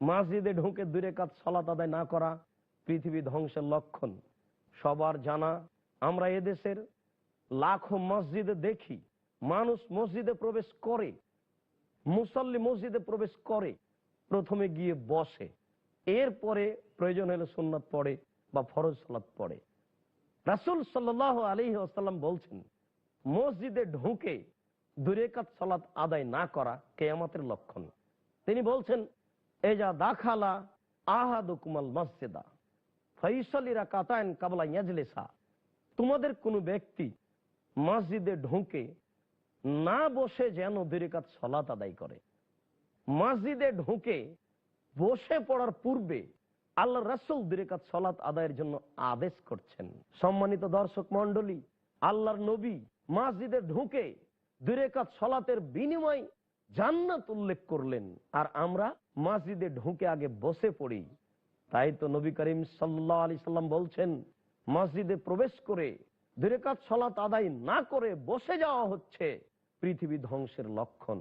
মসজিদে ঢুকে 2 রাকাত সালাত আদায় না করা পৃথিবী ধ্বংসের লক্ষণ। সবার জানা, আমরা এদেশের লাখো মসজিদে দেখি মানুষ মসজিদে প্রবেশ করে, মুসল্লি মসজিদে প্রবেশ করে, প্রথমে গিয়ে বসে, এরপরে প্রয়োজন হলে সুন্নাত পড়ে বা ফরজ সালাত পড়ে। রাসূল সাল্লাল্লাহু আলাইহি ওয়াসাল্লাম বলছেন, মসজিদে ঢুকে 2 রাকাত সালাত আদায় না করা কিয়ামতের লক্ষণ। তিনি বলছেন, এজা দাখালা আহাদুকুমাল মসজিদা ফাইসাল্লি রাকাতাইন ক্বাবলা ইয়াজলিসা, তোমাদের কোনো ব্যক্তি মসজিদে ঢুকে না বসে যেন 2 রাকাত সালাত আদায় করে। মসজিদে ঢুকে বসে পড়ার পূর্বে আল্লাহ রাসূল 2 রাকাত সালাত আদায়ের জন্য আদেশ করছেন। সম্মানিত দর্শক মণ্ডলী, আল্লাহর নবী মসজিদে ঢুকে 2 রাকাত সালাতের বিনিময় জান্নাত উল্লেখ করলেন, আর আমরা মসজিদে ঢুকে আগে বসে পড়ি। তাই তো নবী করিম সাল্লাল্লাহু আলাইহি সাল্লাম বলছেন, মসজিদে প্রবেশ করে 2 রাকাত সালাত আদায় না করে বসে যাওয়া হচ্ছে পৃথিবী ধ্বংসের লক্ষণ।